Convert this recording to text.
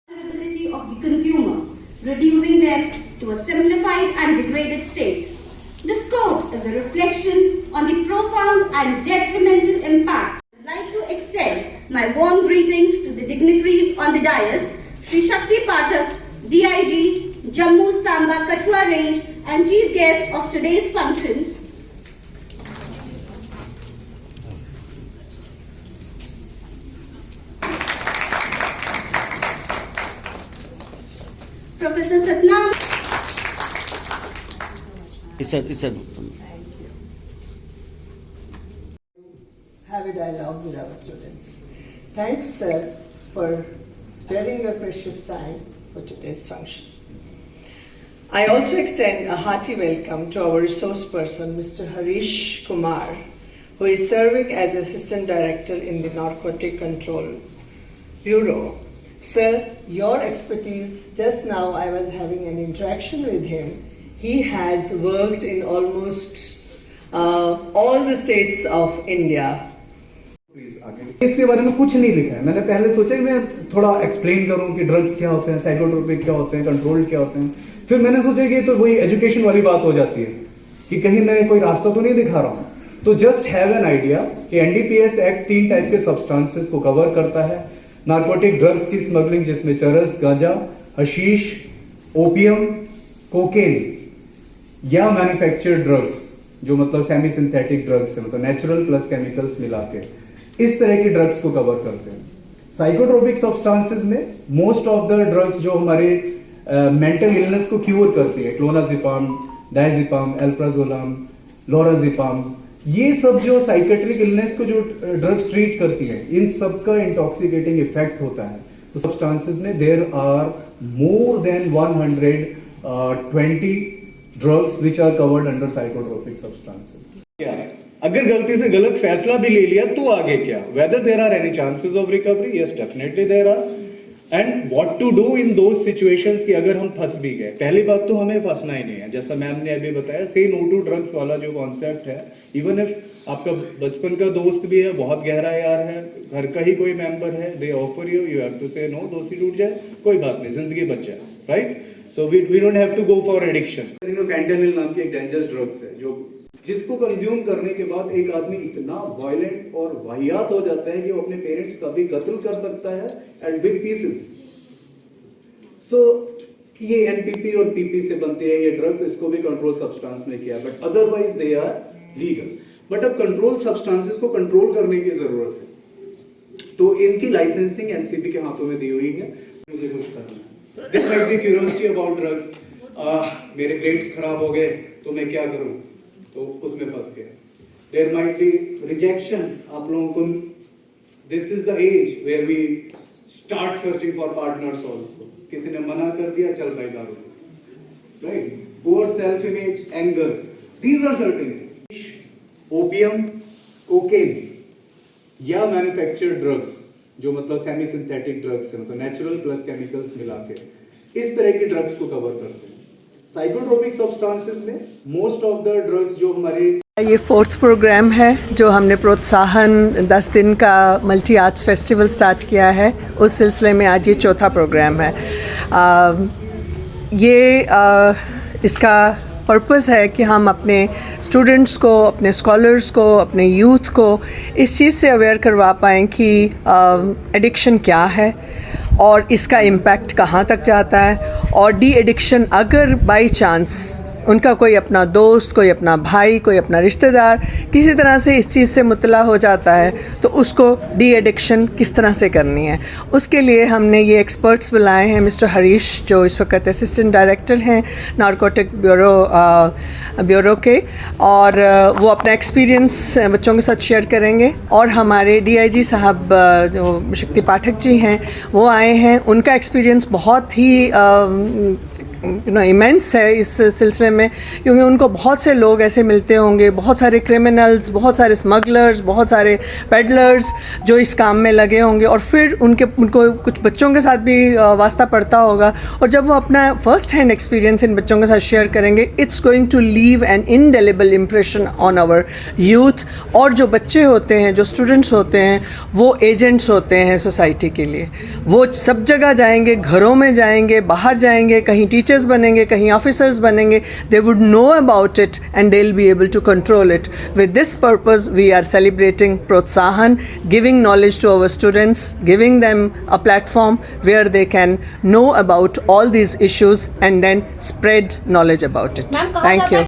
Ability of the consumer, reducing them to a simplified and degraded state. This code is a reflection on the profound and detrimental impact. I would like to extend my warm greetings to the dignitaries on the dais, Shri Shakti Pathak, DIG, Jammu Samba Kathua Range, and chief guest of today's function, Professor Satnam. It's a have a dialogue with our students. Thanks, sir, for sparing your precious time for today's function. I also extend a hearty welcome to our resource person, Mr. Harish Kumar, who is serving as Assistant Director in the Narcotic Control Bureau. Sir, your expertise, just now I was having an interaction with him. He has worked in almost all the states of India. इसके बारे में कुछ नहीं लिखा है। मैंने पहले सोचा कि मैं थोड़ा एक्सप्लेन करूं कि ड्रग्स क्या होते हैं, साइकोट्रोपिक क्या होते हैं, कंट्रोल्ड क्या होते हैं। फिर मैंने सोचा कि तो वही एजुकेशन वाली बात हो जाती है कि कहीं मैं कोई रास्ता तो नहीं दिखा रहा हूं। तो जस्ट हैव एन आइडिया कि एनडीपीएस एक्ट 3 टाइप के सब्सटेंसेस को कवर करता है। नार्कोटिक ड्रग्स की स्मगलिंग, जिसमें चरस, गांजा, हशीश, ओपियम, कोकेन या मैन्युफैक्चर्ड ड्रग्स, जो मतलब सेमी सिंथेटिक ड्रग्स है, मतलब नेचुरल प्लस केमिकल्स मिला के इस तरह की ड्रग्स को कवर करते हैं। साइकोट्रोपिक सब्सटेंसेस में मोस्ट ऑफ द ड्रग्स जो हमारे मेंटल इलनेस को क्यूर करती है, क्लोनाजिपाम, डायजिपाम, एल्प्राजोलाम, लोराजिपाम, ये सब जो साइकेट्रिक इलनेस को जो ड्रग्स ट्रीट करती है, इन सब का इंटॉक्सिकेटिंग इफेक्ट होता है। तो सब्सटेंसेस में there are more than 120 drugs which are covered under psychotropic substances. क्या है, अगर गलती से गलत फैसला भी ले लिया तो आगे क्या? Whether there are any chances of recovery? Yes, definitely there are. And what to do in those situations कि अगर हम फंस भी गए। पहली बात तो हमें फंसना ही नहीं है, जैसा मैम ने अभी बताया, से नो टू ड्रग्स वाला जो कॉन्सेप्ट है, इवन इफ आपका बचपन का दोस्त भी है, बहुत गहरा यार है, घर का ही कोई मेंबर है, they offer you, you have to say no, दोस्ती टूट जाए कोई बात नहीं, जिंदगी बच जाए, right? So we don't have to go for addiction. Fentanyl नाम की एक डेंजरस ड्रग्स है जो जिसको कंज्यूम करने के बाद एक आदमी इतना वायलेंट और वाहियात हो जाता है कि वो अपने पेरेंट्स का भी कत्ल कर सकता है एंड बिग पीसेस। सो ये एनपीपी और पीपी से बनती है ये ड्रग, तो इसको भी कंट्रोल सब्सटेंस में किया, but otherwise they are legal. But अब कंट्रोल सब्सटेंसेस को कंट्रोल करने की जरूरत है, तो इनकी लाइसेंसिंग एनसीबी के हाथों में दी हुई है। मुझे कुछ करना है, this might be curiosity about drugs. मेरे ग्रेड्स खराब हो गए तो मैं क्या करूं, तो उसमें फंस गया। देयर माइट बी रिजेक्शन, आप लोगों को this is the age where we start searching for partners also. किसी ने मना कर दिया, चल भाई दारू, right? Poor self image, anger, these are certain things. Opium, cocaine या मैन्युफैक्चर्ड ड्रग्स, जो मतलब सेमी सिंथेटिक ड्रग्स है, मतलब नेचुरल प्लस केमिकल्स मिला के इस तरह की ड्रग्स को कवर करते हैं। साइकोट्रोपिक सब्सटेंसेस में मोस्ट ऑफ द ड्रग्स जो हमारे ये 4th प्रोग्राम है जो हमने प्रोत्साहन 10 दिन का मल्टी आर्ट्स फेस्टिवल स्टार्ट किया है, उस सिलसिले में आज ये 4था प्रोग्राम है। इसका पर्पज़ है कि हम अपने स्टूडेंट्स को, अपने स्कॉलर्स को, अपने यूथ को इस चीज़ से अवेयर करवा पाएँ कि एडिक्शन क्या है और इसका इम्पैक्ट कहाँ तक जाता है, और डी एडिक्शन अगर बाई चांस उनका कोई अपना दोस्त, कोई अपना भाई, कोई अपना रिश्तेदार किसी तरह से इस चीज़ से मुतला हो जाता है तो उसको डी एडिक्शन किस तरह से करनी है, उसके लिए हमने ये एक्सपर्ट्स बुलाए हैं। मिस्टर हरीश जो इस वक्त असिस्टेंट डायरेक्टर हैं नारकोटिक ब्यूरो के, और वो अपना एक्सपीरियंस बच्चों के साथ शेयर करेंगे। और हमारे डीआईजी साहब जो शक्ति पाठक जी हैं वो आए हैं, उनका एक्सपीरियंस बहुत ही इमेंस है इस सिलसिले में, क्योंकि उनको बहुत से लोग ऐसे मिलते होंगे, बहुत सारे क्रिमिनल्स, बहुत सारे स्मगलर्स, बहुत सारे पेडलर्स जो इस काम में लगे होंगे, और फिर उनको कुछ बच्चों के साथ भी वास्ता पड़ता होगा, और जब वो अपना फर्स्ट हैंड एक्सपीरियंस इन बच्चों के साथ शेयर करेंगे, it's going to leave an indelible impression on our youth. और जो बच्चे होते हैं, जो स्टूडेंट्स होते हैं, वो एजेंट्स होते हैं सोसाइटी के लिए। वो सब जगह जाएंगे, घरों में जाएंगे, बाहर जाएंगे, कहीं टीचर्स बनेंगे, कहीं ऑफिसर्स बनेंगे, they would know about it and they will be able to control it. With this purpose we are celebrating Protsahan, giving knowledge to our students, giving them a platform where they can know about all these issues and then spread knowledge about it. Thank you.